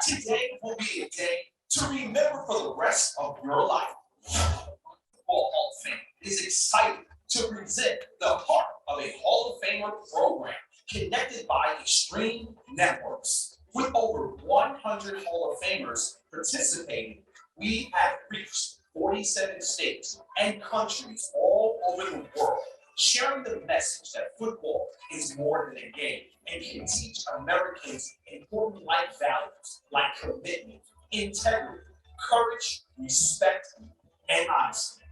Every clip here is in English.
Today will be a day to remember for the rest of your life. Football Hall of Fame is excited to present the heart of a Hall of Famer program connected by Extreme Networks. With over 100 Hall of Famers participating, we have reached 47 states and countries all over the world, sharing the message that football is more than a game and can teach Americans important life values like commitment, integrity, courage, respect, and honesty.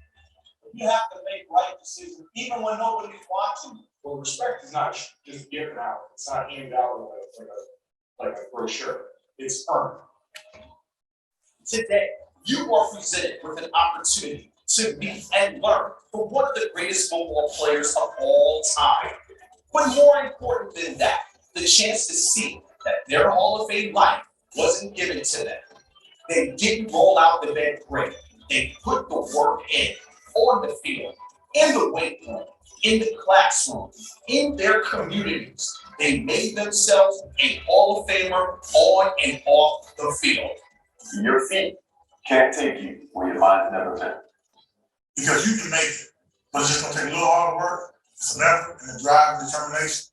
You have to make right decisions even when nobody's watching. Well, respect is not just given out. It's not handed out like a brochure. It's earned. Today, you are presented with an opportunity to meet and learn from one of the greatest football players of all time. But more important than that, the chance to see that their Hall of Fame life wasn't given to them. They didn't roll out the bed great. They put the work in, on the field, in the weight room, in the classroom, in their communities. They made themselves a Hall of Famer on and off the field. Your feet can't take you where your mind's never been. Because you can make it, but it's just gonna take a little hard work, some effort, and a drive and determination.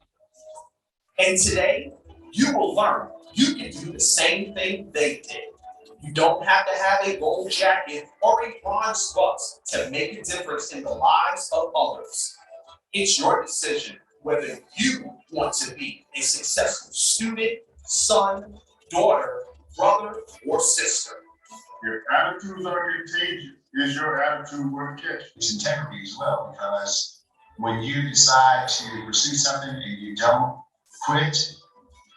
And today, you will learn you can do the same thing they did. You don't have to have a gold jacket or a bronze bust to make a difference in the lives of others. It's your decision whether you want to be a successful student, son, daughter, brother, or sister. Your attitudes are contagious. Is your attitude worth catch? It's integrity as well, because when you decide to pursue something and you don't quit,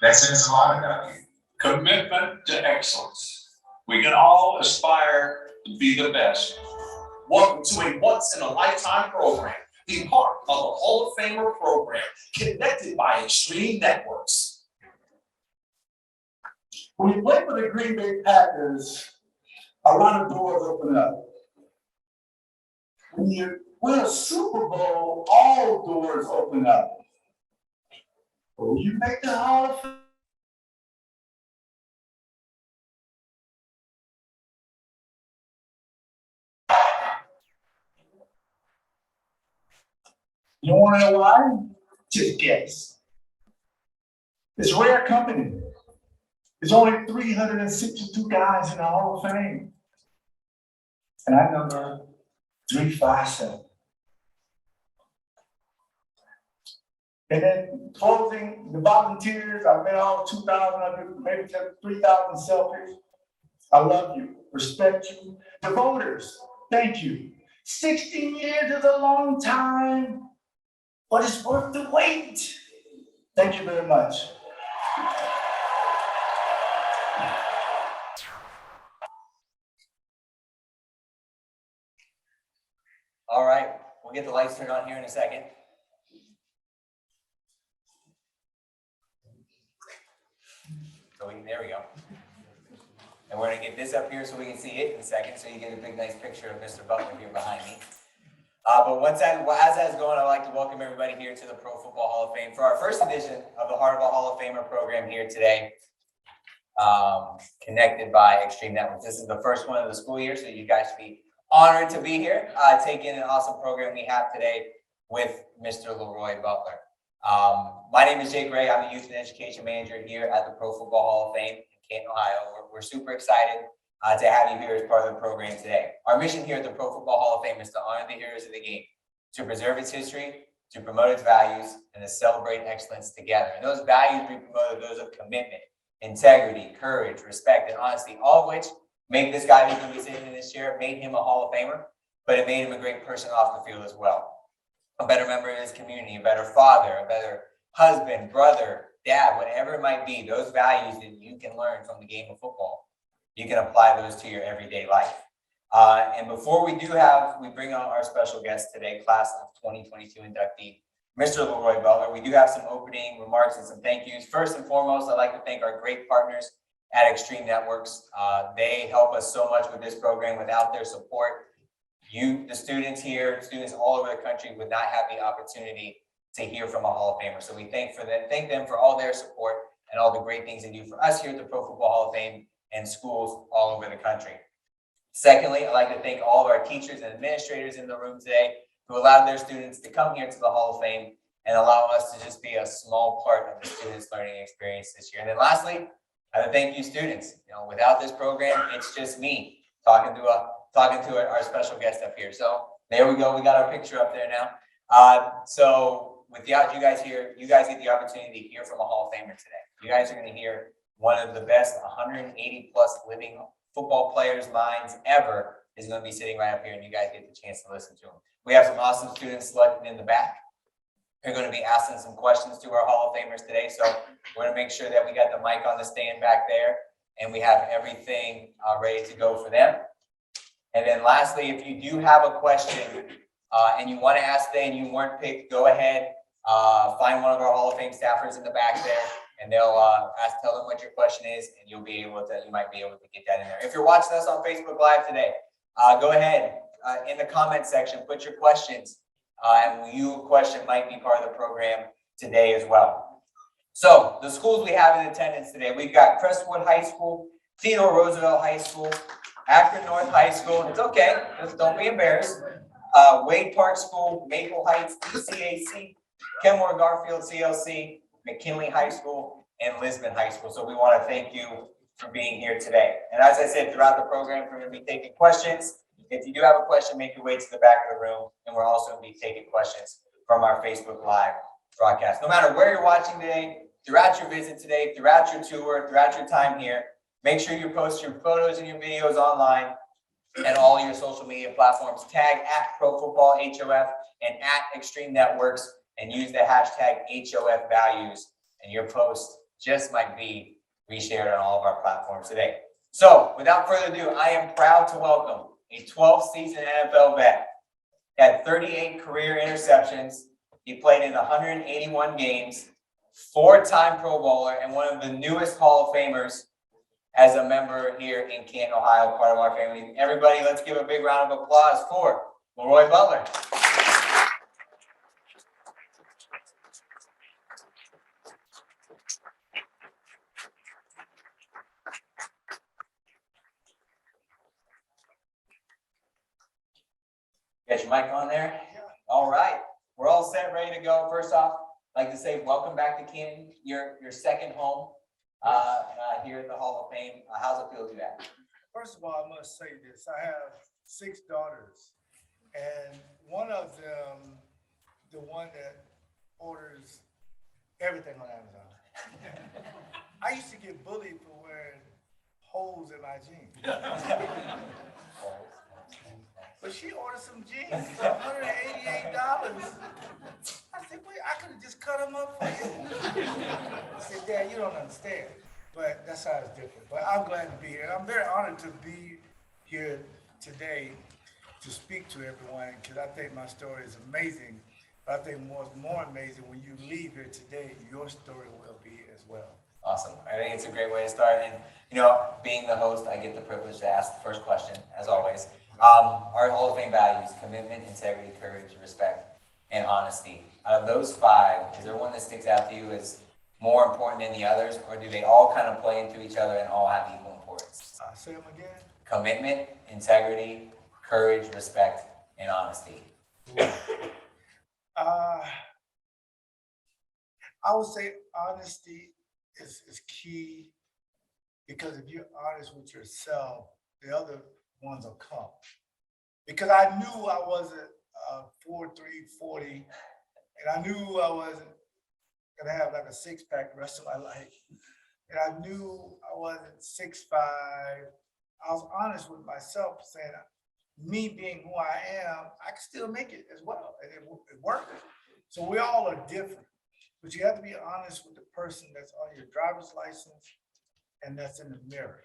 that says a lot about you. Commitment to excellence. We can all aspire to be the best. Welcome to a once-in-a-lifetime program, the heart of a Hall of Famer program connected by Extreme Networks. When you play for the Green Bay Packers, a lot of doors open up. When you win a Super Bowl, all doors open up. But when you make the Hall of Fame, you want to know why? Just guess. It's rare company. There's only 362 guys in the Hall of Fame. And I number 357. And then closing, the volunteers, I've been all 2,000, maybe 3,000 selfies. I love you, respect you. The voters, thank you. 16 years is a long time, but it's worth the wait. Thank you very much. All right, we'll get the lights turned on here in a second. There we go. And we're gonna get this up here so we can see it in a second, so you get a big, nice picture of Mr. Butler here behind me. But as that's going, I'd like to welcome everybody here to the Pro Football Hall of Fame for our first edition of the Heart of a Hall of Famer program here today, connected by Extreme Networks. This is the first one of the school year, so you guys should be honored to be here, taking an awesome program we have today with Mr. LeRoy Butler. My name is Jake Gray. I'm the Youth and Education Manager here at the Pro Football Hall of Fame in Canton, Ohio. We're super excited to have you here as part of the program today. Our mission here at the Pro Football Hall of Fame is to honor the heroes of the game, to preserve its history, to promote its values, and to celebrate excellence together. And those values we promote are those of commitment, integrity, courage, respect, and honesty, all of which made this guy who's going to be sitting in this chair, made him a Hall of Famer, but it made him a great person off the field as well. A better member of his community, a better father, a better husband, brother, dad, whatever it might be, those values that you can learn from the game of football, you can apply those to your everyday life. And before we bring on our special guest today, class of 2022 inductee, Mr. LeRoy Butler, we do have some opening remarks and some thank yous. First and foremost, I'd like to thank our great partners at Extreme Networks. They help us so much with this program. Without their support, the students here, students all over the country would not have the opportunity to hear from a Hall of Famer. So we thank them for all their support. And and all the great things they do for us here at the Pro Football Hall of Fame and schools all over the country. Secondly, I'd like to thank all of our teachers and administrators in the room today who allowed their students to come here to the Hall of Fame and allow us to just be a small part of the students' learning experience this year. And then lastly, I would thank you students. Without this program, it's just me talking to our special guest up here. So there we go. We got our picture up there now. So without you guys here, you guys get the opportunity to hear from a Hall of Famer today. You guys are going to hear one of the best 180 plus living football players' minds ever is going to be sitting right up here, and you guys get the chance to listen to him. We have some awesome students selected in the back. They're going to be asking some questions to our Hall of Famers today, so we're going to make sure that we got the mic on the stand back there, and we have everything ready to go for them. And then lastly, if you do have a question and you want to ask today and you weren't picked, go ahead, find one of our Hall of Fame staffers in the back there, and they'll tell them what your question is, and you might be able to get that in there. If you're watching us on Facebook Live today, go ahead in the comment section, put your questions, and your question might be part of the program today as well. So the schools we have in attendance today, we've got Crestwood High School, Theodore Roosevelt High School, Akron North High School. It's okay, just don't be embarrassed. Wade Park School, Maple Heights, ECAC, Kenmore Garfield CLC, McKinley High School, and Lisbon High School. So we want to thank you for being here today. And as I said, throughout the program, we're going to be taking questions. If you do have a question, make your way to the back of the room. And we're also going to be taking questions from our Facebook Live broadcast. No matter where you're watching today, throughout your visit today, throughout your tour, throughout your time here, make sure you post your photos and your videos online and all your social media platforms. Tag @ProFootballHOF and @Extreme Networks and use the hashtag HOF values, and your post just might be reshared on all of our platforms today. So without further ado, I am proud to welcome a 12th season NFL vet. He had 38 career interceptions. He played in 181 games, 4-time Pro Bowler, and one of the newest Hall of Famers as a member here in Canton, Ohio, part of our family. Everybody, let's give a big round of applause for LeRoy Butler. Get your mic on there. All right, we're all set, ready to go. First off, I'd like to say welcome back to Canton, your second home here at the Hall of Fame. How's it feel to that? First of all, I must say this. I have 6 daughters, and one of them, the one that orders everything on Amazon. I used to get bullied for wearing holes in my jeans. But she ordered some jeans for $188. I said, wait, I could have just cut them up for you. I said, Dad, you don't understand. But that's how it's different. But I'm glad to be here. And I'm very honored to be here today to speak to everyone, because I think my story is amazing. But I think more amazing when you leave here today, your story will be as well. Awesome. I think it's a great way to start. And, being the host, I get the privilege to ask the first question, as always. Our Hall of Fame values: commitment, integrity, courage, respect, and honesty. Out of those 5, is there one that sticks out to you as more important than the others, or do they all kind of play into each other and all have equal importance? Say them again. Commitment, integrity, courage, respect, and honesty. I would say honesty is key, because if you're honest with yourself, the other ones will come. Because I knew I wasn't 4'3", 40, and I knew I wasn't gonna have like a 6-pack the rest of my life. And I knew I wasn't 6'5". I was honest with myself, saying me being who I am, I can still make it as well, and it worked. So we all are different, but you have to be honest with the person that's on your driver's license and that's in the mirror.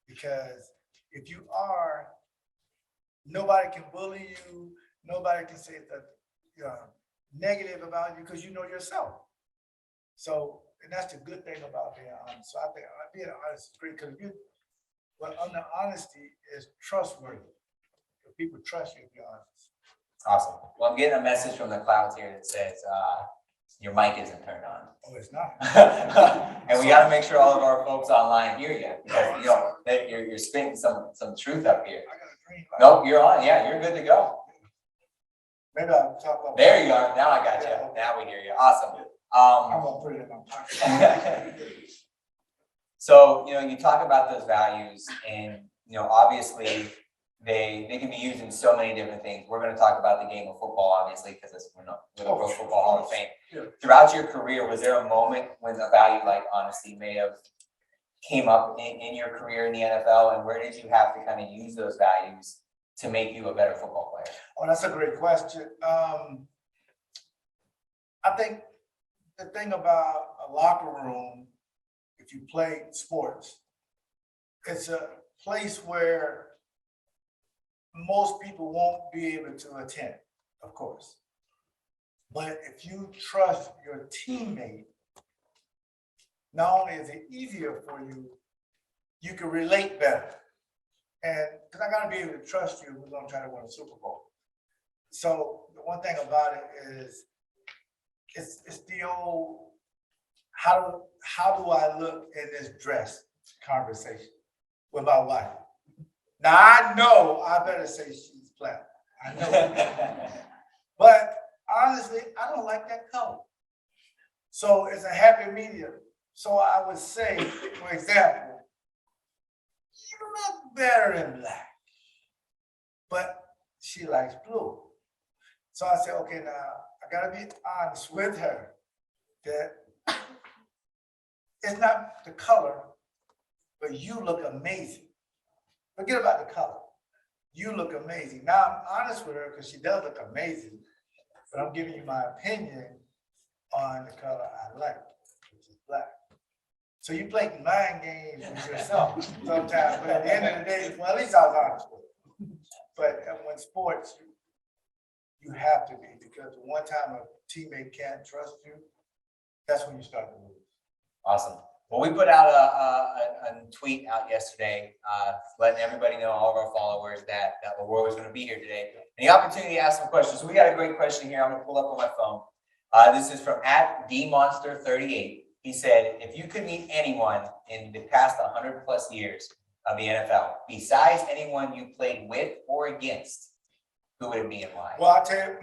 Because if you are, nobody can bully you, nobody can say the negative about you, because you know yourself. So, and that's the good thing about being honest. So I think being honest is great, because under honesty is trustworthy. If people trust you if you're honest. Awesome. Well, I'm getting a message from the clouds here that says Your mic isn't turned on. Oh, it's not. And we gotta make sure all of our folks online hear you, because, that you're spitting some truth up here. I got a green light. Nope, you're on, yeah, you're good to go. Maybe I'll talk about. There you are, now I got you, now we hear you, awesome. I'm gonna put it in my pocket. So, you talk about those values and, obviously they can be used in so many different things. We're gonna talk about the game of football, obviously, because we're the Pro Football Hall of Fame. Yeah. Throughout your career, was there a moment when a value like honesty may have came up in your career in the NFL, and where did you have to kind of use those values to make you a better football player? Oh, that's a great question. I think the thing about a locker room, if you play sports, it's a place where most people won't be able to attend, of course. But if you trust your teammate, not only is it easier for you, you can relate better. And because I gotta be able to trust you, we're gonna try to win a Super Bowl. So the one thing about it is, it's the old, how do I look in this dress conversation with my wife. Now I know I better say she's black. I know it. But honestly, I don't like that color. So it's a happy medium. So I would say, for example, you look better in black, but she likes blue. So I said, okay, now I gotta be honest with her that it's not the color, but you look amazing. Forget about the color. You look amazing. Now I'm honest with her because she does look amazing, but I'm giving you my opinion on the color I like, which is black. So you play mind games with yourself sometimes, but at the end of the day, well, at least I was honest with her. But when sports, you have to be, because the one time a teammate can't trust you, that's when you start to lose. Awesome. Well, we put out a tweet out yesterday, letting everybody know, all of our followers, that LeRoy was going to be here today. And the opportunity to ask some questions. So we got a great question here. I'm going to pull up on my phone. This is from @DMonster38. He said, if you could meet anyone in the past 100 plus years of the NFL, besides anyone you played with or against, who would it be and why? Well, I'll tell you,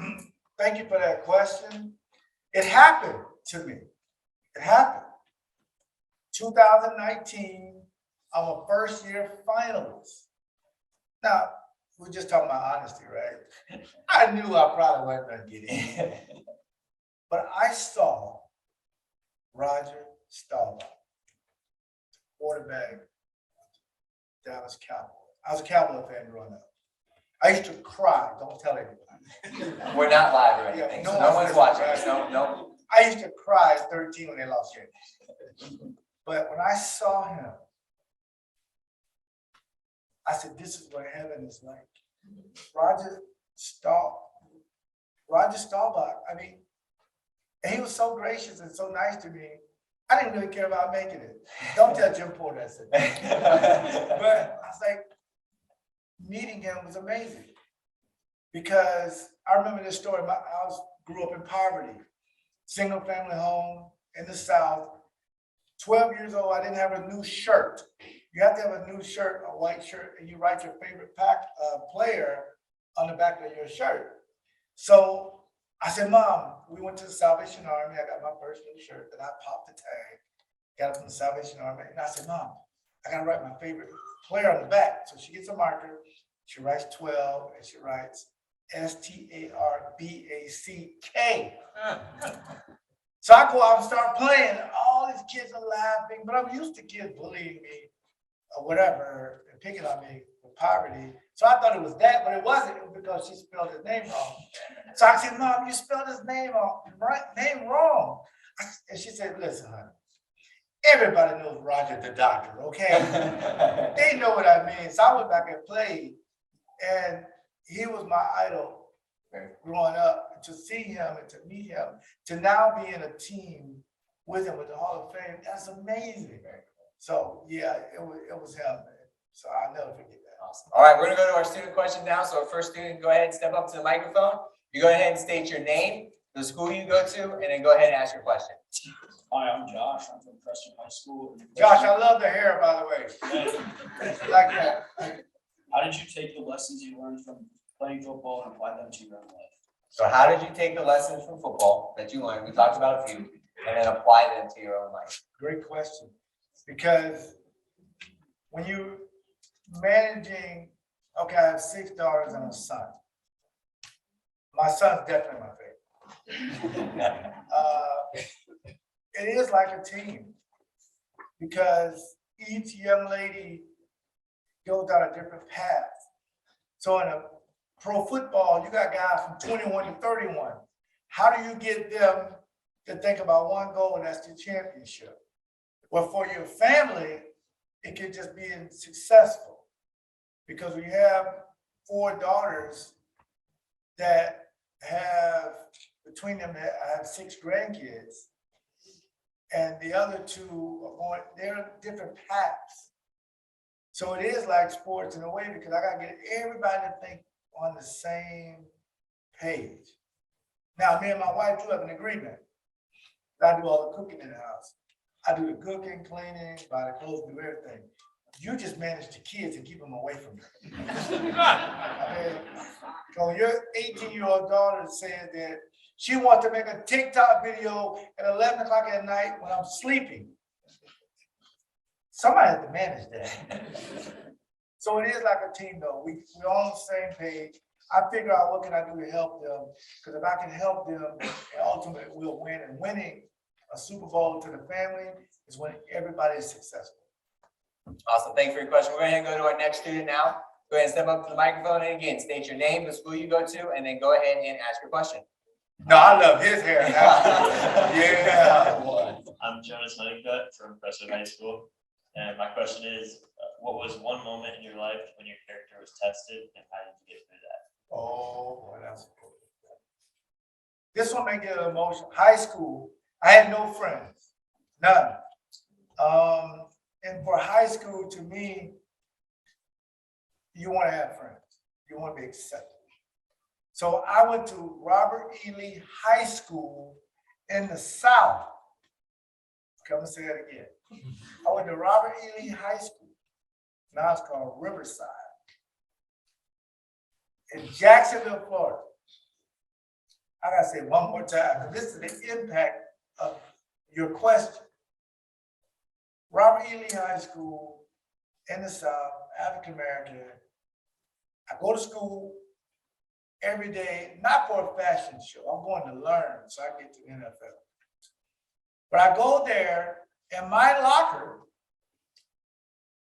thank you for that question. It happened to me. It happened. 2019, I'm a first-year finalist. Now, we're just talking about honesty, right? I knew I probably wasn't going to get in. But I saw Roger Staubach, quarterback, Dallas Cowboys. I was a Cowboy fan growing up. I used to cry. Don't tell anybody. We're not live or anything, Yeah, so no no one's one's watching listening, us. No. I used to cry at 13 when they lost games. But when I saw him, I said, this is what heaven is like. Roger Staubach, I mean, and he was so gracious and so nice to me. I didn't really care about making it. Don't tell Jim Porter I said that. But I was like, meeting him was amazing. Because I remember this story. I grew up in poverty, single family home in the South. 12 years old, I didn't have a new shirt. You have to have a new shirt, a white shirt, and you write your favorite player on the back of your shirt. So I said, Mom, we went to the Salvation Army. I got my first new shirt, and I popped the tag, got it from the Salvation Army. And I said, Mom, I got to write my favorite player on the back. So she gets a marker, she writes 12, and she writes STARBACK. So I go out and start playing. All these kids are laughing, but I'm used to kids bullying me or whatever and picking on me for poverty. So I thought it was that, but it wasn't. It was because she spelled his name wrong. So I said, Mom, you spelled his name wrong. And she said, listen, honey, everybody knows Roger the doctor, okay? They know what I mean. So I went back and played, and he was my idol growing up. To see him and to meet him, to now be in a team with him with the Hall of Fame, that's amazing. So yeah, it was him, man. So I'll never forget that. Awesome. All right, we're gonna go to our student question now. So our first student, go ahead and step up to the microphone. You go ahead and state your name, the school you go to, and then go ahead and ask your question. Hi, I'm Josh. I'm from Preston High School. Josh, I love the hair, by the way. Like that. How did you take the lessons you learned from playing football and apply them to your own life? So how did you take the lessons from football that you learned? We talked about a few, and then apply them to your own life. Great question. Because when you managing, okay, I have 6 daughters and a son. My son's definitely my favorite. It is like a team because each young lady goes down a different path. So in a pro football, you got guys from 21 to 31. How do you get them to think about one goal, and that's the championship? Well, for your family, it could just be successful because we have 4 daughters that have, between them, I have 6 grandkids. And the other 2 are going, they're different paths. So it is like sports in a way because I gotta get everybody to think on the same page. Now, me and my wife do have an agreement. I do all the cooking in the house. I do the cooking, cleaning, buy the clothes, do everything. You just manage the kids and keep them away from you. I mean, so your 18-year-old daughter said that she wants to make a TikTok video at 11 o'clock at night when I'm sleeping. Somebody has to manage that. So it is like a team though. We're on the same page. I figure out what can I do to help them, because if I can help them, ultimately we'll win. And winning a Super Bowl to the family is when everybody is successful. Awesome, thank you for your question. We're gonna go to our next student now. Go ahead and step up to the microphone, and again, state your name, the school you go to, and then go ahead and ask your question. No, I love his hair now. Yeah. I'm Jonas Honeycutt from Preston High School, and my question is, what was one moment in your life when your character was tested, and how did you get through that? Oh, boy, that's cool. This one may get emotional. High school, I had no friends, none. And for high school, to me, you want to have friends. You want to be accepted. So I went to Robert E. Lee High School in the South. Come and say it again. I went to Robert E. Lee High School. Now it's called Riverside. In Jacksonville, Florida. I gotta say it one more time, because this is the impact of your question. Robert E. Lee High School in the South, African American. I go to school every day, not for a fashion show. I'm going to learn so I get to the NFL. But I go there, and my locker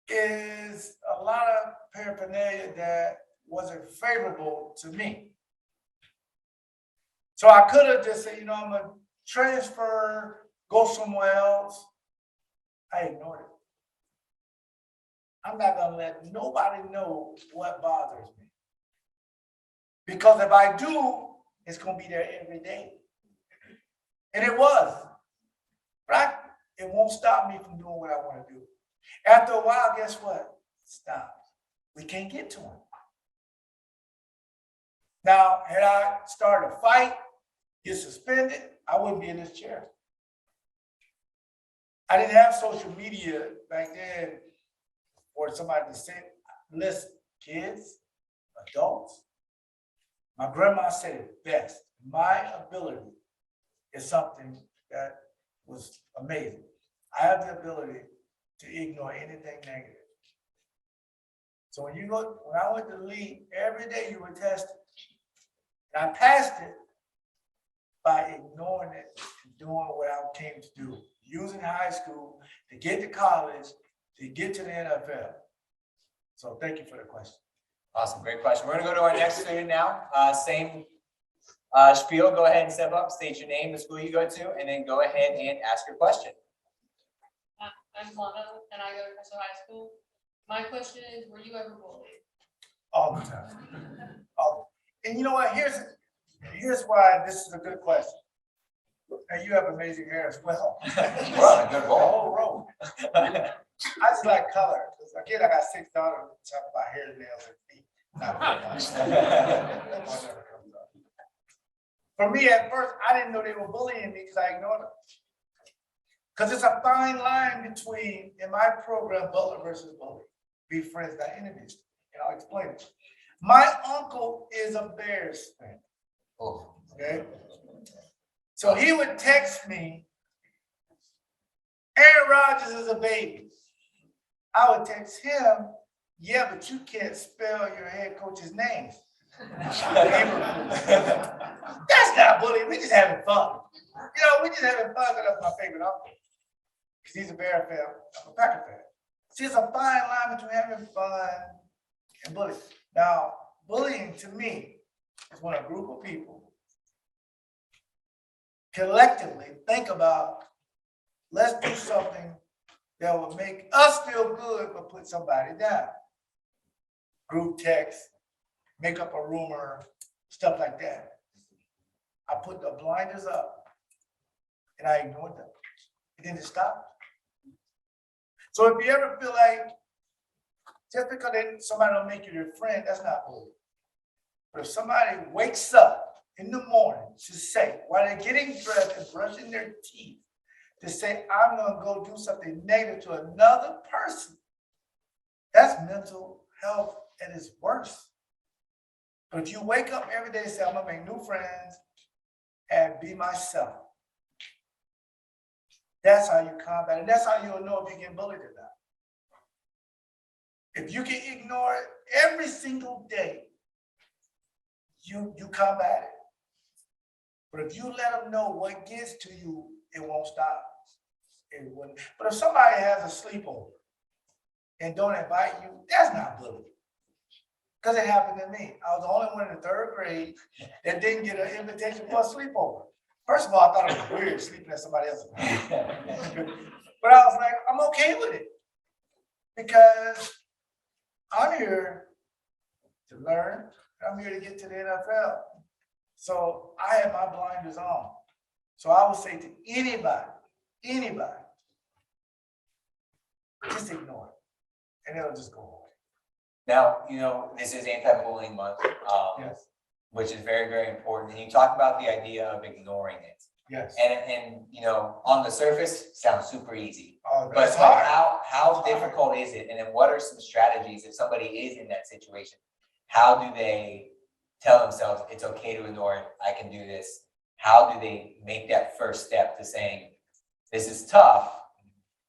is a lot of paraphernalia that wasn't favorable to me. So I could have just said, you know, I'm gonna transfer, go somewhere else. I ignored it. I'm not gonna let nobody know what bothers me. Because if I do, it's gonna be there every day. And it was, right? It won't stop me from doing what I wanna do. After a while, guess what? Stop. We can't get to them. Now, had I started a fight, get suspended, I wouldn't be in this chair. I didn't have social media back then for somebody to say, listen, kids, adults. My grandma said it best. My ability is something that was amazing. I have the ability to ignore anything negative. So when I went to Lee, every day you were tested. And I passed it by ignoring it and doing what I came to do. Using high school to get to college, to get to the NFL. So thank you for the question. Awesome, great question. We're gonna go to our next student now. Same spiel, go ahead and step up, state your name, the school you go to, and then go ahead and ask your question. I'm Lana, and I go to Preston High School. My question is, were you ever bullied? All the time. And you know what, here's why this is a good question. And you have amazing hair as well. We're on a good The roll. whole row. I just like color, because again, I got 6 daughters, talk about hair, nails, and feet. Not very much. That one never comes up. For me, at first, I didn't know they were bullying me because I ignored them. Because it's a fine line between, in my program, Butler versus bully. Be friends, not enemies. And I'll explain it. My uncle is a Bears fan. Oh, Okay? So he would text me, Aaron Rodgers is a baby. I would text him, yeah, but you can't spell your head coach's name. That's not bullying. We just having fun. You know, we just having fun because that's my favorite uncle. Because he's a Bear fan, I'm a Packer fan. See, it's a fine line between having fun and bullying. Now, bullying to me is when a group of people collectively think about, let's do something that will make us feel good but put somebody down. Group text, make up a rumor, stuff like that. I put the blinders up and I ignored them. It didn't stop. So if you ever feel like just because somebody don't make you their friend, that's not bullying. But if somebody wakes up in the morning to say, while they're getting dressed and brushing their teeth, to say, I'm gonna go do something negative to another person, that's mental health at its worst. But if you wake up every day and say, I'm gonna make new friends and be myself, that's how you combat it. And that's how you'll know if you get bullied or not. If you can ignore it every single day, you combat it. But if you let them know what gets to you, it won't stop. It wouldn't. But if somebody has a sleepover and don't invite you, that's not bullying. Because it happened to me. I was the only one in the third grade that didn't get an invitation for a sleepover. First of all, I thought it was weird sleeping at somebody else's house. But I was like, I'm okay with it. Because I'm here to learn. I'm here to get to the NFL. So I had my blinders on. So I would say to anybody, just ignore it. And it'll just go away. now, you know, this is anti-bullying month, Yes, which is very, very important. And you talk about the idea of ignoring it. yes. And you know, on the surface, sounds super easy. But It's hard. how difficult is it? And then what are some strategies if somebody is in that situation? How do they tell themselves it's okay to ignore it? I can do this. How do they make that first step to saying, this is tough,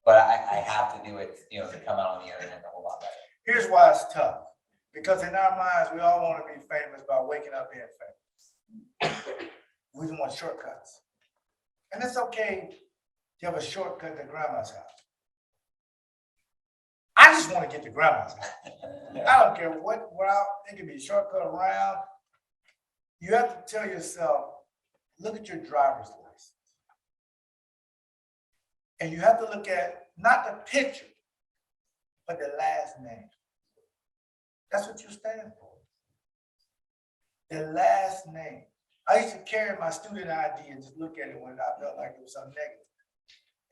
but I have to do it, you know, to come out on the other end a whole lot better? Here's why it's tough. Because in our minds, we all want to be famous by waking up being famous. We just want shortcuts. And it's okay to have a shortcut to grandma's house. I just want to get to grandma's house. I don't care what route, it can be a shortcut around. You have to tell yourself, look at your driver's license. And you have to look at not the picture, but the last name. That's what you stand for. The last name. I used to carry my student ID and just look at it when I felt like it was something negative.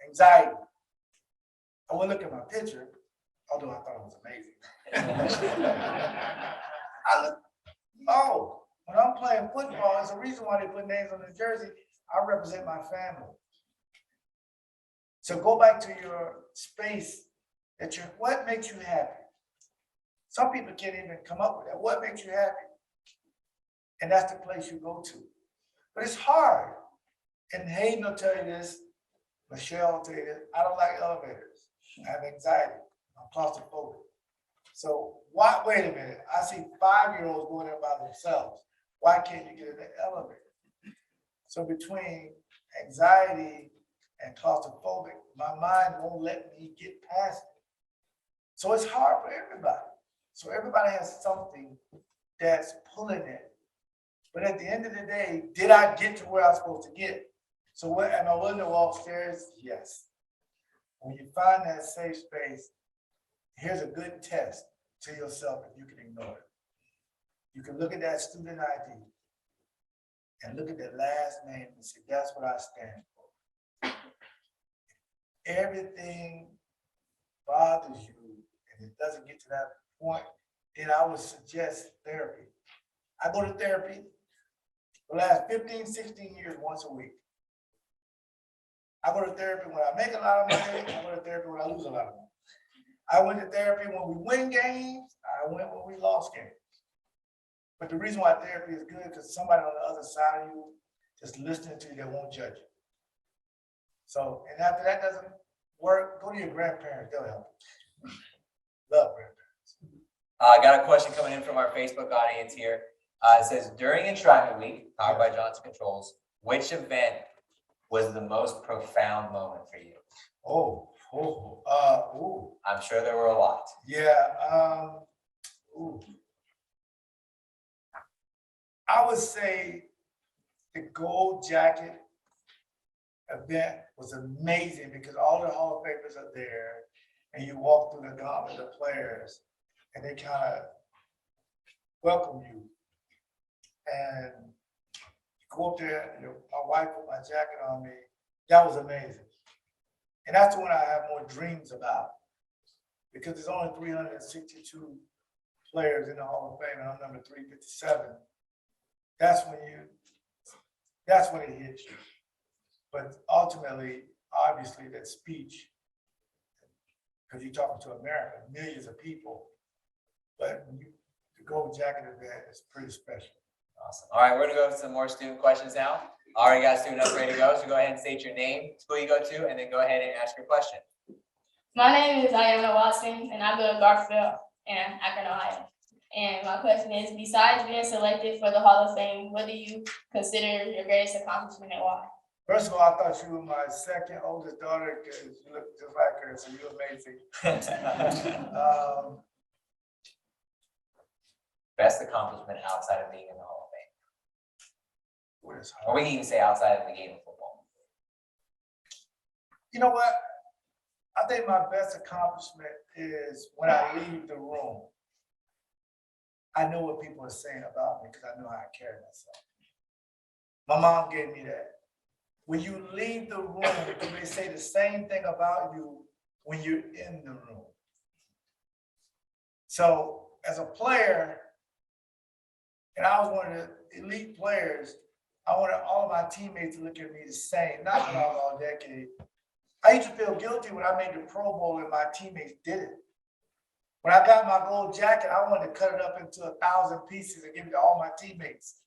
Anxiety. I wouldn't look at my picture, although I thought it was amazing. I look, oh, when I'm playing football, there's a reason why they put names on the jersey. I represent my family. So go back to your space what makes you happy? Some people can't even come up with that. What makes you happy? And that's the place you go to. But it's hard. And Hayden will tell you this, Michelle will tell you this, I don't like elevators. I have anxiety. I'm claustrophobic. So wait a minute. I see 5-year-olds going there by themselves. Why can't you get in the elevator? So between anxiety and claustrophobic, my mind won't let me get past it. So it's hard for everybody. So everybody has something that's pulling it. But at the end of the day, did I get to where I was supposed to get? So what, am I willing to walk upstairs? Yes. When you find that safe space, here's a good test to yourself if you can ignore it. You can look at that student ID and look at the last name and say, that's what I stand for. Everything bothers you and it doesn't get to that point, then I would suggest therapy. I go to therapy the last 15, 16 years, once a week. I go to therapy when I make a lot of money. I go to therapy when I lose a lot of money. I went to therapy when we win games. I went when we lost games. But the reason why therapy is good is because somebody on the other side of you just listening to you, they won't judge you. So, and after that doesn't work, go to your grandparents, they'll help you. Love grandparents. I got a question coming in from our Facebook audience here. It says, during Enshrinement Week, powered by Johnson Controls, which event was the most profound moment for you? I'm sure there were a lot. Yeah, I would say the gold jacket event was amazing because all the Hall of Famers are there and you walk through the gauntlet of players and they kind of welcome you. And you go up there, and my wife put my jacket on me. That was amazing. And that's the one I have more dreams about because there's only 362 players in the Hall of Fame and I'm number 357. That's when it hits you. But ultimately, obviously, that speech, because you're talking to America, millions of people, but the gold jacket event is pretty special. Awesome. All right, we're gonna go to some more student questions now. All right, got a student up ready to go, so go ahead and state your name, school you go to, and then go ahead and ask your question. My name is Ayana Watson, and I go to Garfield in Akron, Ohio. And my question is, besides being selected for the Hall of Fame, what do you consider your greatest accomplishment and why? First of all, I thought you were my second oldest daughter because you look just like her, so you're amazing. Best accomplishment outside of being in the Hall of Fame. What is Or we can even say outside of the game of football. You know what? I think my best accomplishment is when I leave the room. I know what people are saying about me because I know how I carry myself. My mom gave me that. When you leave the room, they say the same thing about you when you're in the room. So as a player, and I was one of the elite players, I wanted all of my teammates to look at me the same, not when I was all decade. I used to feel guilty when I made the Pro Bowl and my teammates did it. When I got my gold jacket, I wanted to cut it up into 1,000 pieces and give it to all my teammates.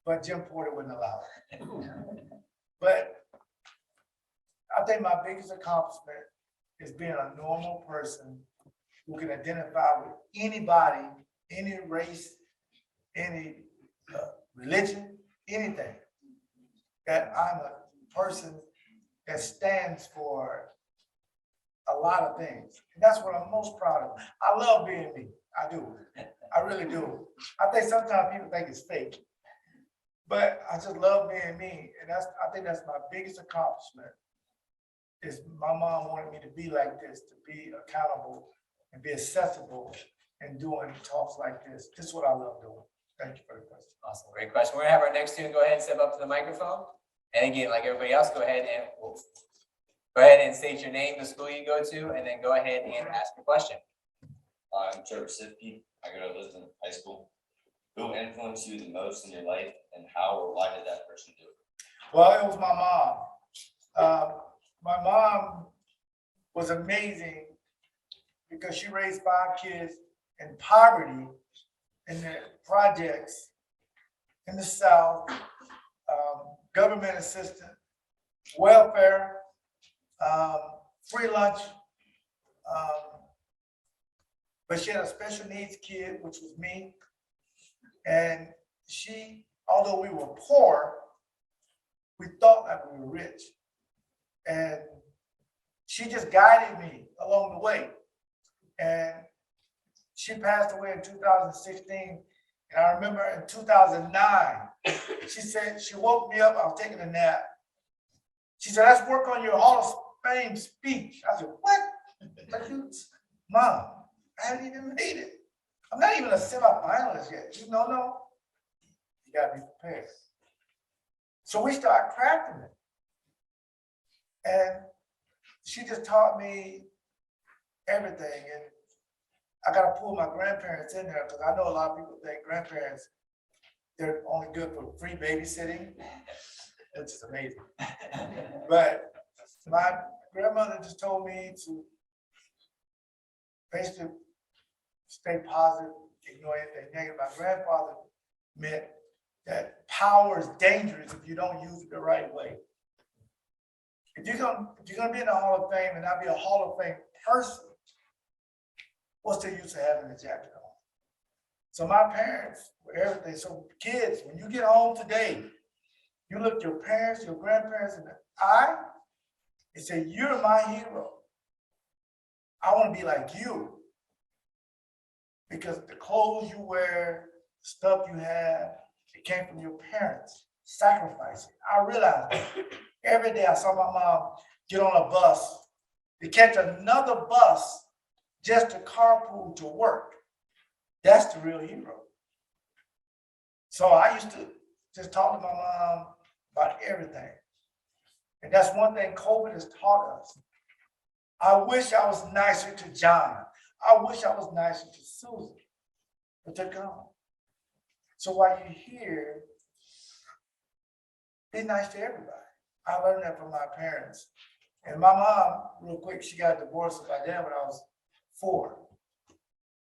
But Jim Porter wouldn't allow it. But I think my biggest accomplishment is being a normal person who can identify with anybody, any race, any religion, anything. That I'm a person that stands for a lot of things. And that's what I'm most proud of. I love being me. I do. I really do. I think sometimes people think it's fake. But I just love being me. And I think that's my biggest accomplishment. Is my mom wanted me to be like this, to be accountable and be accessible and doing talks like this. This is what I love doing. Thank you for the question. Awesome, great question. We're gonna have our next student go ahead and step up to the microphone. And again, like everybody else, go ahead and state your name, the school you go to, and then go ahead and ask your question. I'm Trevor Sifke. I go to Lisbon High School. Who influenced you the most in your life, and how or why did that person do it? Well, it was my mom. My mom was amazing because she raised 5 kids in poverty in the projects in the South, government assistance, welfare, free lunch. But she had a special needs kid, which was me. And she, although we were poor, we thought like we were rich. And she just guided me along the way. And she passed away in 2016. And I remember in 2009, she said, she woke me up, I was taking a nap. She said, let's work on your Hall of Fame speech. I said, what? Like, Mom, I haven't even made it. I'm not even a semifinalist yet. No. You gotta be prepared. So we started crafting it. And she just taught me everything. And I gotta pull my grandparents in there because I know a lot of people think grandparents they're only good for free babysitting. It's just amazing. But my grandmother just told me to basically stay positive, ignore anything negative. My grandfather meant that power is dangerous if you don't use it the right way. If you're gonna be in the Hall of Fame and not be a Hall of Fame person, what's the use of having a jacket on? So my parents were everything. So kids, when you get home today, you look your parents, your grandparents in the eye and say, you're my hero. I want to be like you. Because the clothes you wear, the stuff you have, it came from your parents sacrificing. I realized that. Every day I saw my mom get on a bus to catch another bus just to carpool to work. That's the real hero. So I used to just talk to my mom about everything. And that's one thing COVID has taught us. I wish I was nicer to John. I wish I was nicer to Susan, but they're gone. So while you're here, be nice to everybody. I learned that from my parents. And my mom, real quick, she got divorced with my dad when I was 4.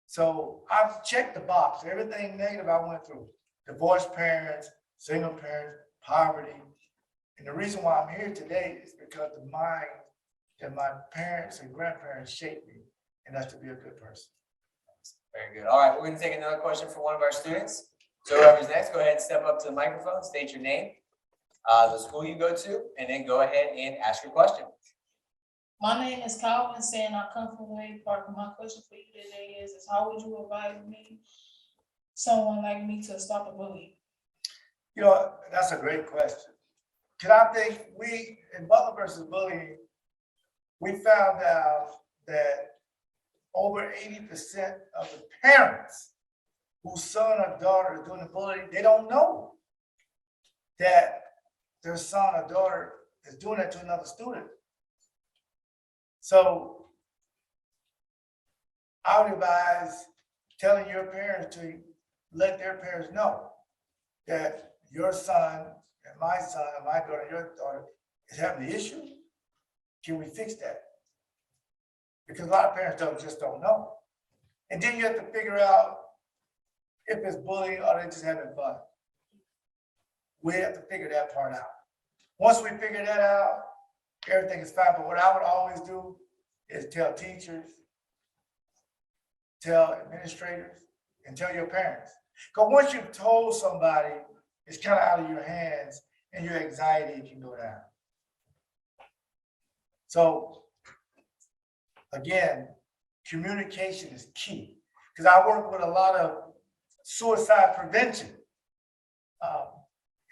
So I've checked the box. Everything negative I went through. Divorced parents, single parents, poverty. And the reason why I'm here today is because the mind that my parents and grandparents shaped me, and that's to be a good person. Very good. All right, we're gonna take another question from one of our students. So whoever's next, go ahead and step up to the microphone, state your name, the school you go to, and then go ahead and ask your question. My name is Calvin, saying I come from Wade Park. My question for you today is how would you advise me, someone like me, to stop a bully? You know, that's a great question. Because I think we, in Butler versus bullying, we found out that over 80% of the parents whose son or daughter is doing the bullying, they don't know that their son or daughter is doing that to another student. So I would advise telling your parents to let their parents know that your son and my daughter, your daughter is having the issue. Can we fix that? Because a lot of parents just don't know. And then you have to figure out if it's bullying or they're just having fun. We have to figure that part out. Once we figure that out, everything is fine. But what I would always do is tell teachers, tell administrators, and tell your parents. Because once you've told somebody, it's kind of out of your hands and your anxiety can go down. So again, communication is key. Because I work with a lot of suicide prevention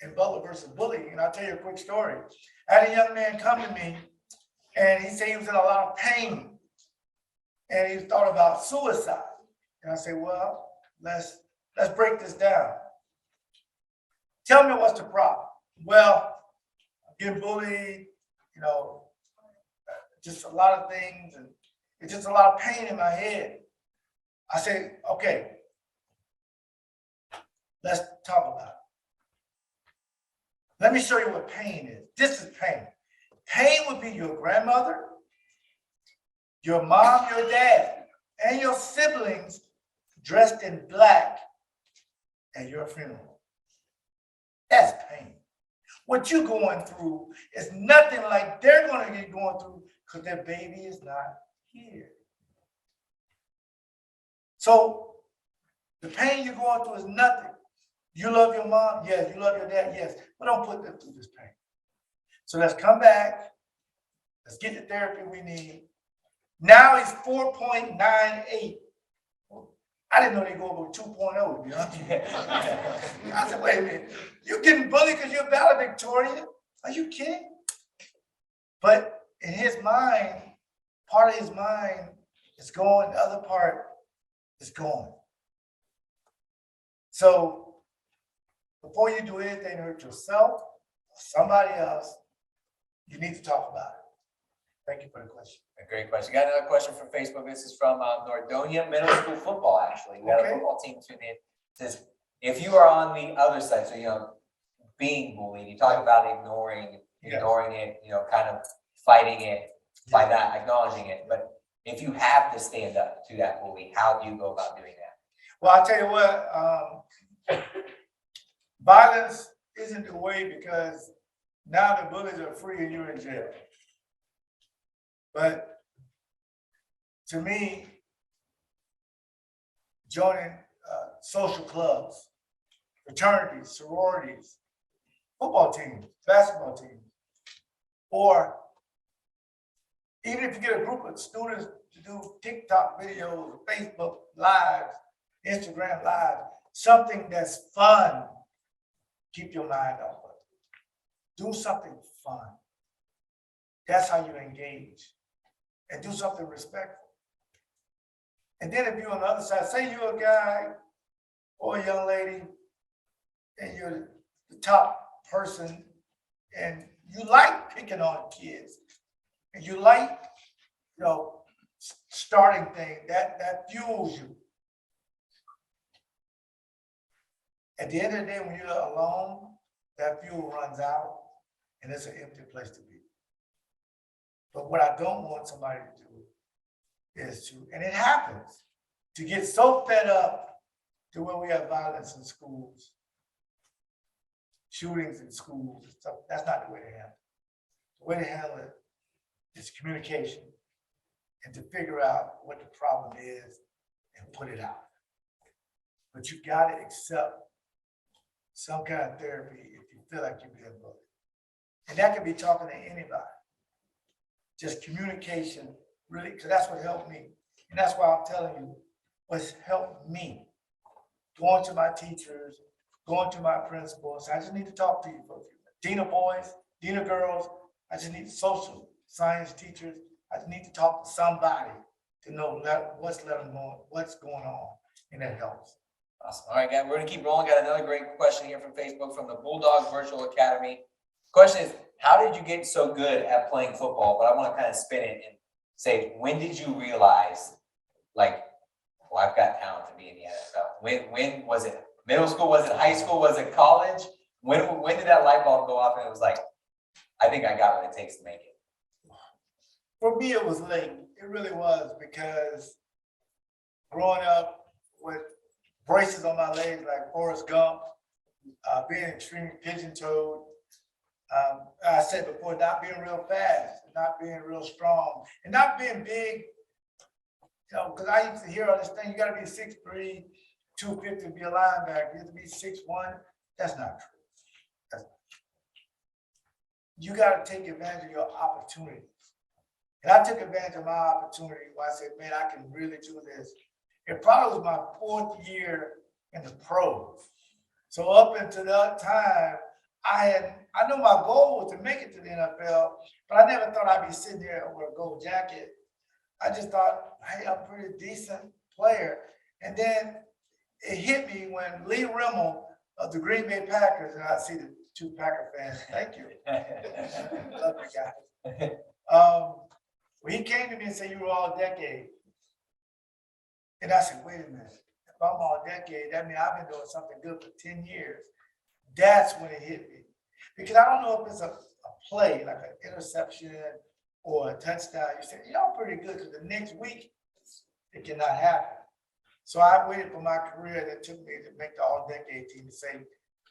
in Butler versus bullying. And I'll tell you a quick story. I had a young man come to me and he said he was in a lot of pain and he thought about suicide. And I said, well, let's break this down. Tell me what's the problem. Well, I'm getting bullied, you know, just a lot of things, and it's just a lot of pain in my head. I say, okay, let's talk about it. Let me show you what pain is. This is pain. Pain would be your grandmother, your mom, your dad, and your siblings dressed in black at your funeral. That's pain. What you're going through is nothing like they're going to get going through because their baby is not here. So the pain you're going through is nothing. You love your mom? Yes. You love your dad? Yes. But don't put them through this pain. So let's come back. Let's get the therapy we need. Now it's 4.98. I didn't know they go over 2.0, to be honest with you. I said, wait a minute. You're getting bullied because you're valedictorian? Are you kidding? But in his mind, part of his mind is going, the other part is going. So before you do anything to hurt yourself or somebody else, you need to talk about it. Thank you for the question. A great question. Got another question from Facebook. This is from Nordonia Middle School football, actually. We got a football team tuned in. It says, if you are on the other side, so, being bullied, you talk about ignoring it, kind of fighting it by not acknowledging it. But if you have to stand up to that bully, how do you go about doing that? Well, I'll tell you what, violence isn't the way because now the bullies are free and you're in jail. But to me, joining social clubs, fraternities, sororities, football teams, basketball teams, or even if you get a group of students to do TikTok videos, Facebook lives, Instagram lives, something that's fun, keep your mind off of it. Do something fun. That's how you engage. And do something respectful. And then if you're on the other side, say you're a guy or a young lady, and you're the top person, and you like picking on kids, and you like, starting things that fuels you. At the end of the day, when you're alone, that fuel runs out, and it's an empty place to be. But what I don't want somebody to do is to, and it happens, to get so fed up to where we have violence in schools, shootings in schools and stuff. That's not the way to handle it. The way to handle it is communication and to figure out what the problem is and put it out. But you gotta accept some kind of therapy if you feel like you're being bullied. And that can be talking to anybody. Just communication, really, because that's what helped me. And that's why I'm telling you what's helped me. Going to my teachers, going to my principals. I just need to talk to you for a few minutes. Dina boys, Dina girls, I just need social science teachers. I just need to talk to somebody to know what's going on, and it helps. Awesome. All right, guys, we're gonna keep rolling. Got another great question here from Facebook from the Bulldog Virtual Academy. Question is, how did you get so good at playing football? But I want to kind of spin it and say, when did you realize, I've got talent to be in the NFL? When was it? Middle school? Was it high school? Was it college? When did that light bulb go off and it was like, I think I got what it takes to make it? For me, it was late. It really was, because growing up with braces on my legs like Forrest Gump, being extremely pigeon-toed, I said before, not being real fast, not being real strong, and not being big, because I used to hear all this thing, you gotta be 6'3", 250 to be a linebacker, you have to be 6'1". That's not true. You gotta take advantage of your opportunities. And I took advantage of my opportunity where I said, man, I can really do this. It probably was my 4th year in the pros. So up until that time, I knew my goal was to make it to the NFL, but I never thought I'd be sitting there with a gold jacket. I just thought, hey, I'm a pretty decent player. And then it hit me when Lee Rimmel of the Green Bay Packers, and I see the 2 Packer fans, thank you. Love the guy. Well, he came to me and said, you were all decade. And I said, wait a minute. If I'm all decade, that means I've been doing something good for 10 years. That's when it hit me. Because I don't know if it's a play, like an interception or a touchdown. You say, y'all pretty good, because the next week, it cannot happen. So I waited for my career that took me to make the all-decade team to say,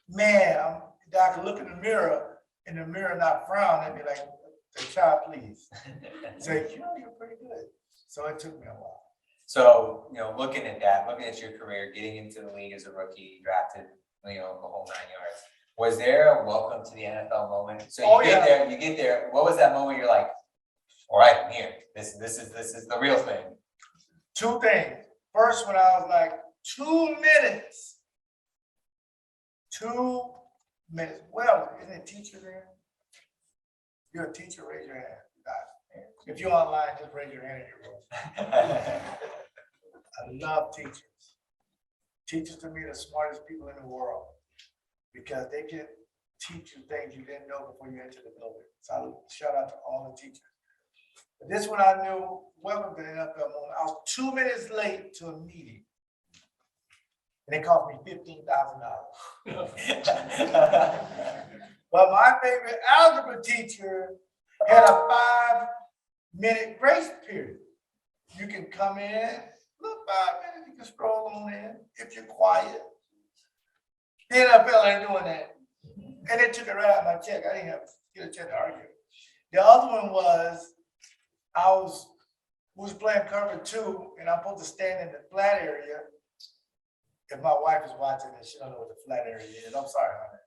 man, I can look in the mirror not frown and be like, child, please. Say, you're pretty good. So it took me a while. So, looking at your career, getting into the league as a rookie, drafted, the whole 9 yards. Was there a welcome to the NFL moment? So you get there. What was that moment? You're like, all right, I'm here. This is the real thing. 2 things. First, when I was like 2 minutes. 2 minutes. Well, isn't it teacher there? If you're a teacher, raise your hand. If you're online, just raise your hand in your room. I love teachers. Teachers to me are the smartest people in the world, because they can teach you things you didn't know before you entered the building. So I shout out to all the teachers. But this one I knew, welcome to the NFL moment. I was 2 minutes late to a meeting. and it cost me $15,000. But my favorite algebra teacher had a 5-minute grace period. You can come in, look, 5 minutes, you can stroll on in if you're quiet. The NFL ain't doing that. And they took it right out of my check. I didn't have to get a check to argue. The other one was, we was playing cover 2, and I'm supposed to stand in the flat area. If my wife is watching this, she don't know what the flat area is. I'm sorry, honey.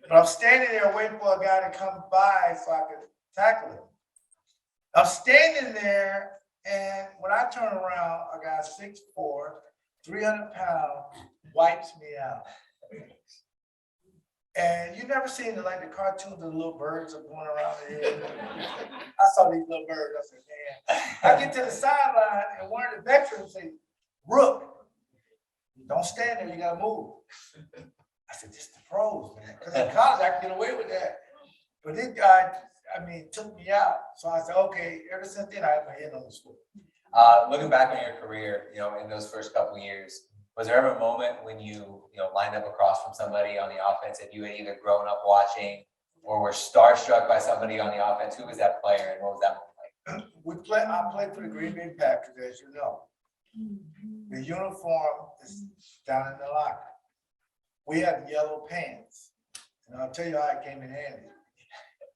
But I'm standing there waiting for a guy to come by so I could tackle him. I'm standing there, and when I turn around, a guy 6'4", 300 pounds, wipes me out. And you never seen the cartoons of the little birds are going around here. I saw these little birds. I said, man. I get to the sideline, and one of the veterans say, Rook, don't stand there, you gotta move. I said, this is the pros, man. Because in college, I can get away with that. But this guy, took me out. So I said, okay, ever since then, I had my head on the swivel. Looking back on your career, in those first couple of years, was there ever a moment when you lined up across from somebody on the offense that you had either grown up watching or were starstruck by somebody on the offense? Who was that player and what was that moment like? I played for the Green Bay Packers, as you know. The uniform is down in the locker. We have yellow pants, and I'll tell you how it came in handy.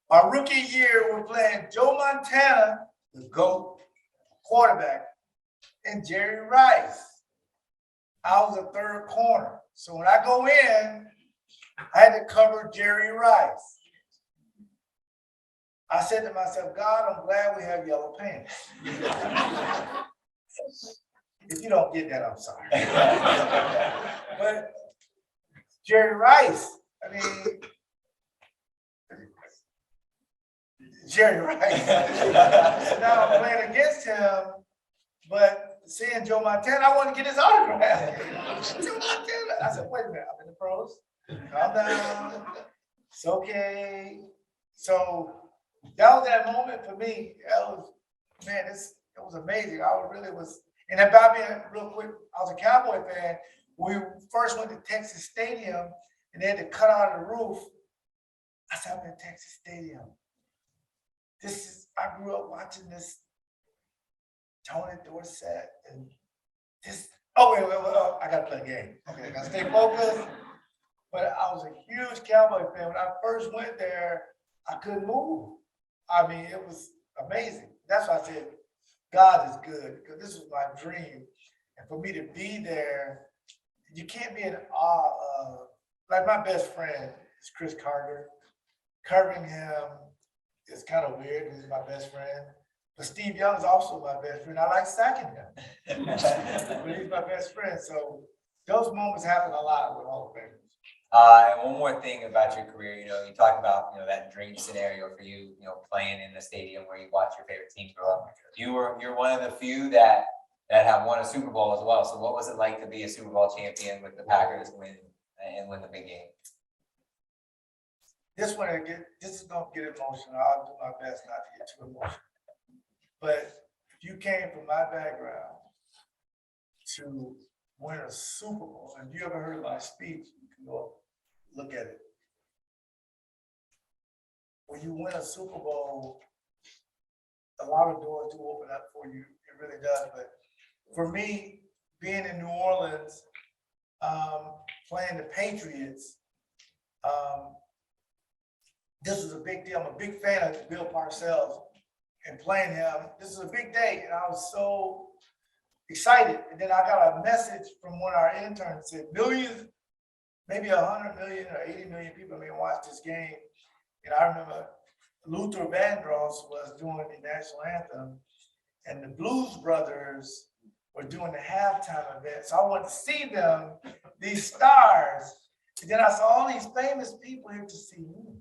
My rookie year, we're playing Joe Montana, the GOAT quarterback, and Jerry Rice. I was a third corner. So when I go in, I had to cover Jerry Rice. I said to myself, God, I'm glad we have yellow pants. If you don't get that, I'm sorry. But Jerry Rice, Jerry Rice. Now I'm playing against him, but seeing Joe Montana, I want to get his autograph. Joe Montana. I said, wait a minute, I'm in the pros. Calm down. It's okay. So that was that moment for me. It was amazing. And about being real quick, I was a Cowboy fan. We first went to Texas Stadium and they had to cut out the roof. I said, I'm in Texas Stadium. I grew up watching this Tony Dorsett and this. Oh, wait, I gotta play a game. Okay, I gotta stay focused. But I was a huge Cowboy fan. When I first went there, I couldn't move. It was amazing. That's why I said, God is good, because this was my dream. And for me to be there, you can't be in awe of, like my best friend is Chris Carter. Covering him is kind of weird because he's my best friend. But Steve Young is also my best friend. I like sacking him. But he's my best friend. So those moments happen a lot with Hall of Famers. And one more thing about your career, you talked about, that dream scenario for you, playing in the stadium where you watch your favorite team grow up. You're one of the few that have won a Super Bowl as well. So what was it like to be a Super Bowl champion with the Packers win the big game? This is gonna get emotional. I'll do my best not to get too emotional. But if you came from my background to win a Super Bowl, and you ever heard my speech, you can go look at it. When you win a Super Bowl, a lot of doors do open up for you. It really does. But for me, being in New Orleans, playing the Patriots, this was a big deal. I'm a big fan of Bill Parcells and playing him. This is a big day, and I was so excited. And then I got a message from one of our interns that said millions, maybe 100 million or 80 million people may watch this game. And I remember Luther Vandross was doing the national anthem, and the Blues Brothers were doing the halftime event. So I wanted to see them, these stars. And then I saw all these famous people here to see me.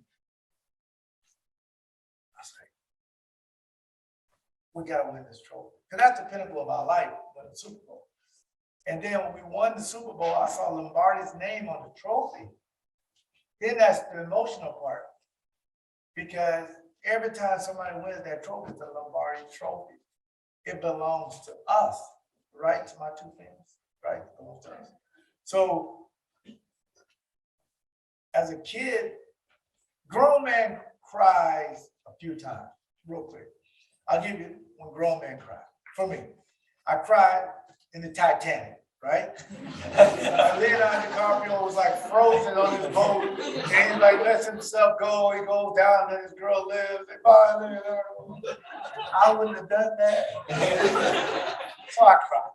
I was like, we gotta win this trophy. Because that's the pinnacle of our life, winning the Super Bowl. And then when we won the Super Bowl, I saw Lombardi's name on the trophy. Then that's the emotional part. Because every time somebody wins that trophy, it's a Lombardi trophy. It belongs to us, right? To my two fans, right? It belongs to us. So as a kid, grown man cries a few times, real quick. I'll give you when grown men cry. For me, I cried in the Titanic, right? Leonardo DiCaprio was like frozen on his boat, and he like lets himself go. He goes down, and his girl lives. They find Leonardo. I wouldn't have done that, so I cried.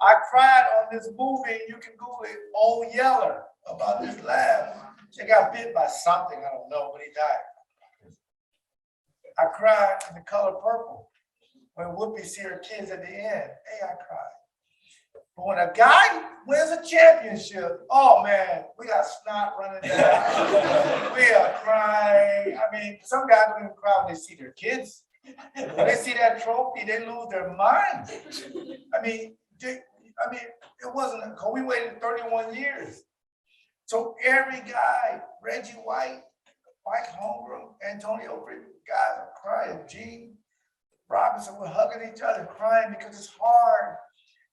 I cried on this movie. You can Google it. Old Yeller about this lab. They got bit by something, I don't know, but he died. I cried in The Color Purple when Whoopi see her kids at the end. Hey, I cried. But when a guy wins a championship, oh man, we got snot running down. We are crying. I mean, some guys don't even cry when they see their kids. When they see that trophy, they lose their mind. I mean, it wasn't, because we waited 31 years. So every guy, Reggie White, Mike Holmgren, Antonio, guys are crying. Gene Robinson, we're hugging each other, crying because it's hard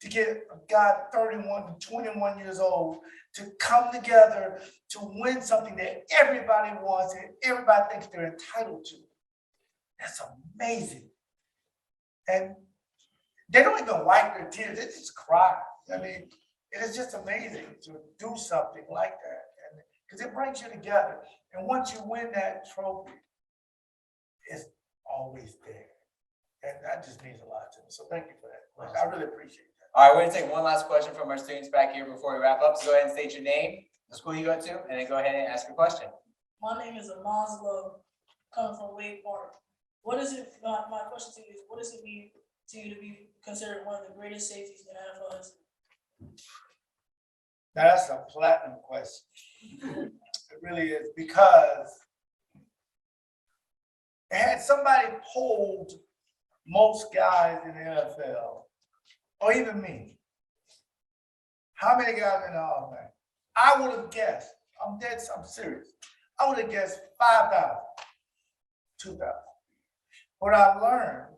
to get a guy 31 to 21 years old to come together to win something that everybody wants and everybody thinks they're entitled to. That's amazing. And they don't even wipe their tears, they just cry. I mean, it is just amazing to do something like that. And because it brings you together. And once you win that trophy, it's always there. And that just means a lot to me. So thank you for that. I really appreciate that. All right, we're gonna take one last question from our students back here before we wrap up. So go ahead and state your name, the school you go to, and then go ahead and ask your question. My name is Amaz Love, coming from Wade Park. What is it, my question to you is, what does it mean to you to be considered one of the greatest safeties in NFL history? Now that's a platinum question. It really is, because had somebody polled most guys in the NFL, or even me, how many guys in the Hall of Fame? I would have guessed, I'm serious. I would have guessed 5,000, 2,000. What I learned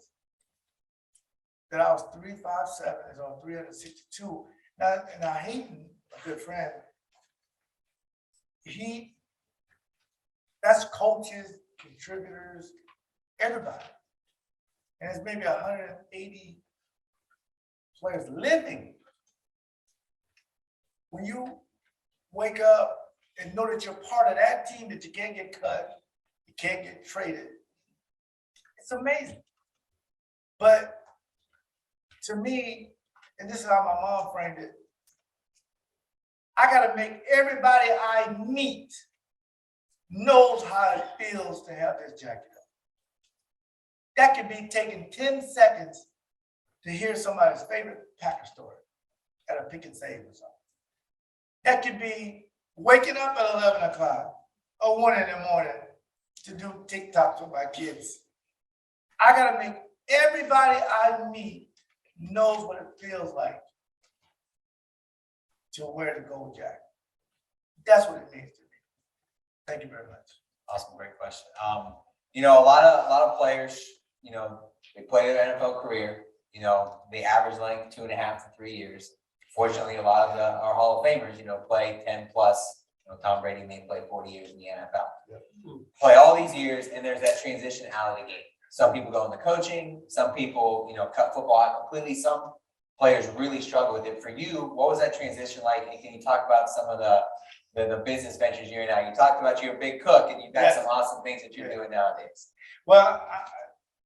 that I was 357 is on 362. Now Hayden, a good friend, that's coaches, contributors, everybody. And it's maybe 180 players living. When you wake up and know that you're part of that team, that you can't get cut, you can't get traded, it's amazing. But to me, and this is how my mom framed it, I gotta make everybody I meet knows how it feels to have this jacket on. That could be taking 10 seconds to hear somebody's favorite Packer story at a pick and save or something. That could be waking up at 11 o'clock or 1 in the morning to do TikToks with my kids. I gotta make everybody I meet knows what it feels like to wear the gold jacket. That's what it means to me. Thank you very much. Awesome, great question. You know, a lot of players, you know, they play their NFL career. You know, the average length 2.5 to 3 years. Fortunately, a lot of our Hall of Famers, you know, play 10 plus. You know, Tom Brady may play 40 years in the NFL. Yep. Play all these years, and there's that transition out of the game. Some people go into coaching. Some people, you know, cut football out completely. Some players really struggle with it. For you, what was that transition like? And can you talk about some of the business ventures you're in now? You talked about you're a big cook, and you've got some awesome things that you're doing nowadays. Well,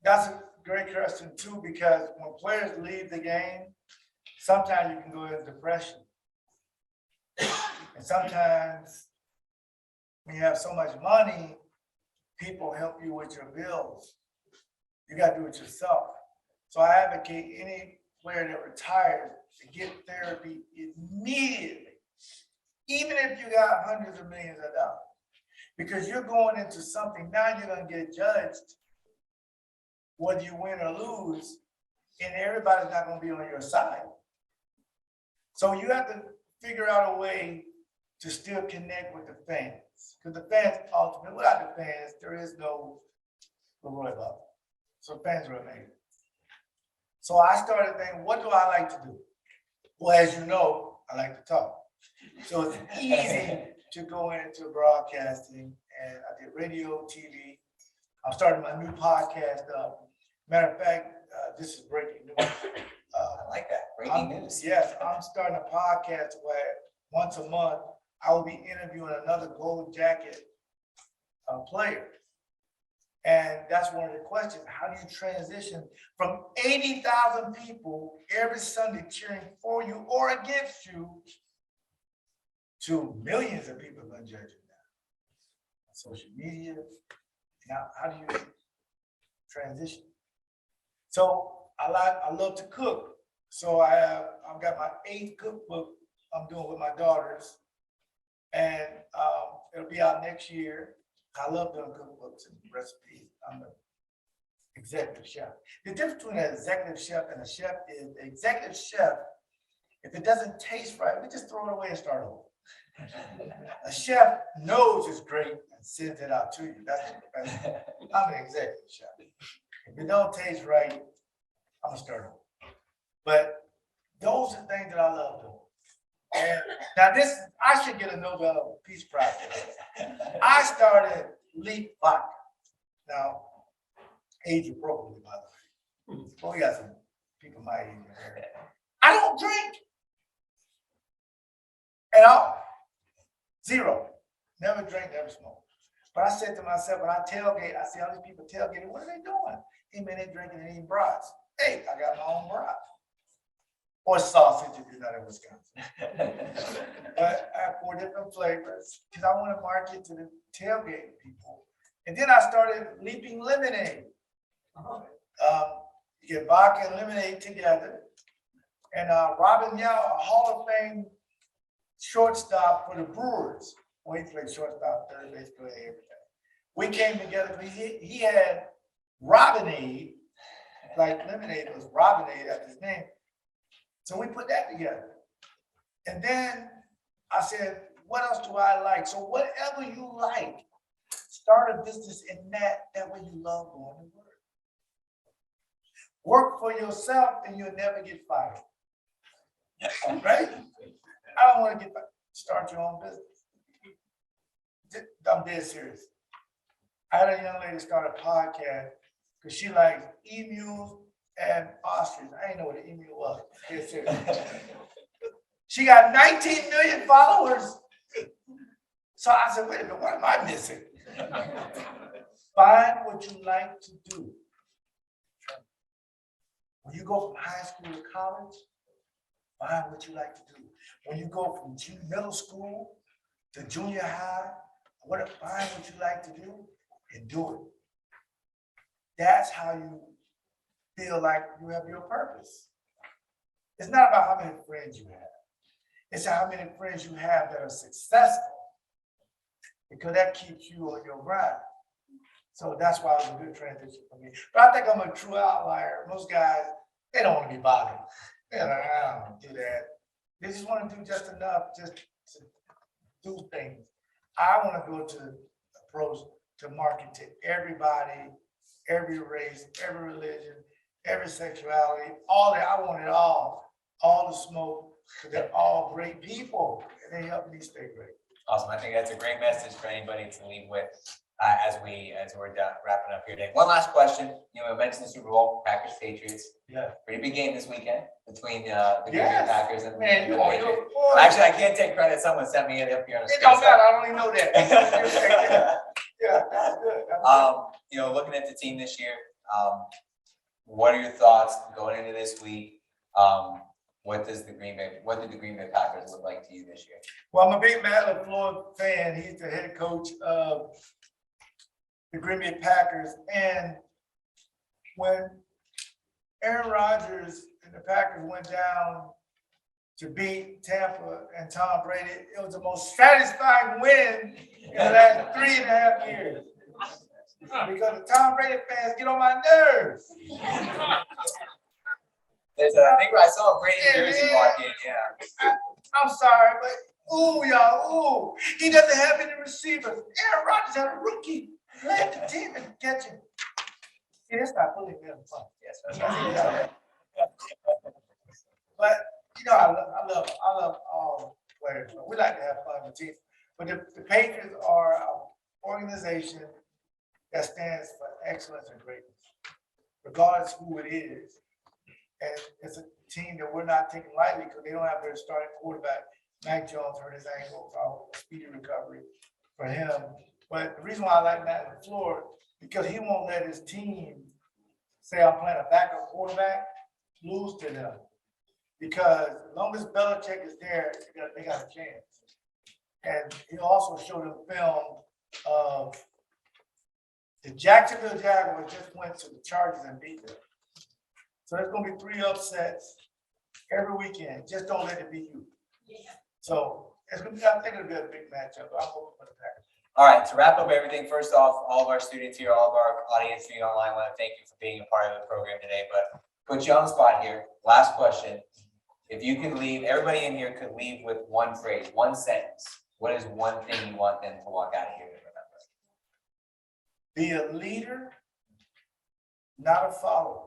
that's a great question too, because when players leave the game, sometimes you can go into depression. And sometimes when you have so much money, people help you with your bills. You got to do it yourself. So I advocate any player that retires to get therapy immediately, even if you got hundreds of millions of dollars, because you're going into something, now you're going to get judged whether you win or lose, and everybody's not going to be on your side. So you have to figure out a way to still connect with the fans, because the fans ultimately, without the fans, there is no LeRoy Butler. So fans are amazing. So I started thinking, what do I like to do? Well, as you know, I like to talk. So it's easy to go into broadcasting, and I did radio, TV. I'm starting my new podcast up. Matter of fact, this is breaking news. I like that, breaking news. Yes, I'm starting a podcast where once a month, I will be interviewing another gold jacket player. And that's one of the questions. How do you transition from 80,000 people every Sunday cheering for you or against you to millions of people going to judge you now? Social media. Now, how do you transition? So I love to cook. So I've got my 8th cookbook I'm doing with my daughters, and it'll be out next year. I love doing cookbooks and recipes. I'm an executive chef. The difference between an executive chef and a chef is the executive chef, if it doesn't taste right, we just throw it away and start over. A chef knows it's great and sends it out to you. I'm an executive chef. If it don't taste right, I'm gonna start over. But those are things that I love doing. And now I should get a Nobel Peace Prize for this. I started Leap Vodka. Now, age appropriately, by the way. Well, we got some people my age in there. I don't drink at all. Zero. Never drink, never smoke. But I said to myself, when I tailgate, I see all these people tailgating, what are they doing? Hey, man, they drinking and eating brats. Hey, I got my own brat. Or sausage if you're not in Wisconsin. But I have 4 different flavors because I want to market to the tailgate people. And then I started Leaping Lemonade. You get vodka and lemonade together. And Robin Yao, a Hall of Fame shortstop for the Brewers. Well, he played shortstop, third base, play everything. We came together because he had Robinade, like lemonade was Robinade after his name. So we put that together. And then I said, what else do I like? So whatever you like, start a business in that way you love going to work. Work for yourself and you'll never get fired. Right? I don't want to get fired. Start your own business. I'm dead serious. I had a young lady start a podcast because she likes emus and ostrich. I didn't know what an emu was. Dead serious. She got 19 million followers. So I said, wait a minute, what am I missing? Find what you like to do. When you go from high school to college, find what you like to do. When you go from middle school to junior high, find what you like to do and do it. That's how you feel like you have your purpose. It's not about how many friends you have. It's how many friends you have that are successful, because that keeps you on your grind. So that's why it was a good transition for me. But I think I'm a true outlier. Most guys, they don't want to be bothered. They're like, I don't do that. They just want to do just enough just to do things. I want to go to approach to market to everybody, every race, every religion, every sexuality, all that. I want it all the smoke, because they're all great people and they help me stay great. Awesome. I think that's a great message for anybody to leave with as we're done wrapping up here today. One last question. You know, I mentioned the Super Bowl, Packers Patriots. Yeah. Pretty big game this weekend between the Green Bay Packers and the Patriots. Actually, I can't take credit. Someone sent me it up here on the screen. It don't matter. I don't even know that. Yeah, that's good. You know, looking at the team this year, what are your thoughts going into this week? What did the Green Bay Packers look like to you this year? Well, I'm a big Matt LaFleur fan. He's the head coach of the Green Bay Packers. And when Aaron Rodgers and the Packers went down to beat Tampa and Tom Brady, it was the most satisfying win in the last 3.5 years. Because the Tom Brady fans get on my nerves. I think I saw a Brady jersey walk in, yeah. I'm sorry, but y'all, he doesn't have any receivers. Aaron Rodgers had a rookie led the team and catch him. See, that's not fully fair fun. Yes, that's right. But you know, I love all players. So we like to have fun with teams. But the Patriots are an organization that stands for excellence and greatness, regardless who it is. And it's a team that we're not taking lightly because they don't have their starting quarterback. Mac Jones hurt his ankle, so speedy recovery for him. But the reason why I like Matt LaFleur, because he won't let his team say I'm playing a backup quarterback, lose to them. Because as long as Belichick is there, they got a chance. And he also showed them film of the Jacksonville Jaguars just went to the Chargers and beat them. So there's gonna be 3 upsets every weekend. Just don't let it be you. So it's gonna be, I think it'll be a big matchup. I'm hoping for the Packers. All right, to wrap up everything, first off, all of our students here, all of our audience viewing online, I want to thank you for being a part of the program today. But put you on the spot here. Last question. If you could leave, everybody in here could leave with one phrase, one sentence. What is one thing you want them to walk out of here and remember? Be a leader, not a follower.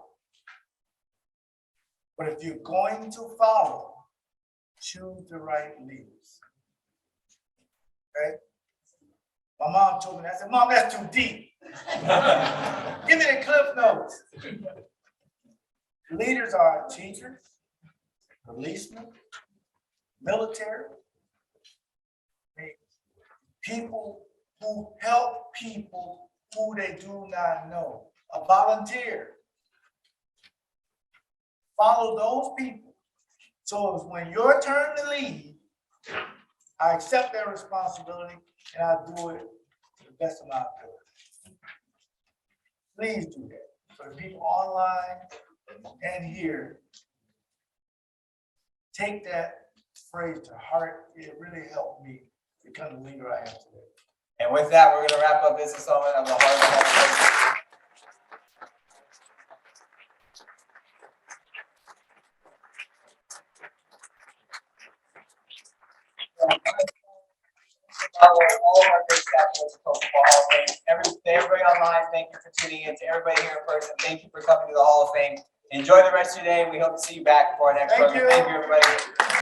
But if you're going to follow, choose the right leaders. Okay? My mom told me that. I said, Mom, that's too deep. Give me the cliff notes. Leaders are teachers, policemen, military, people who help people who they do not know. A volunteer. Follow those people. So it's when your turn to lead, I accept their responsibility and I do it to the best of my ability. Please do that. For the people online and here, take that phrase to heart. It really helped me become the leader I am today. And with that, we're going to wrap up this installment of the Heart of the Hall. All of our great staff members of Football Hall of Fame. Everybody online, thank you for tuning in. To everybody here in person, thank you for coming to the Hall of Fame. Enjoy the rest of your day. We hope to see you back for our next program. Thank you, everybody.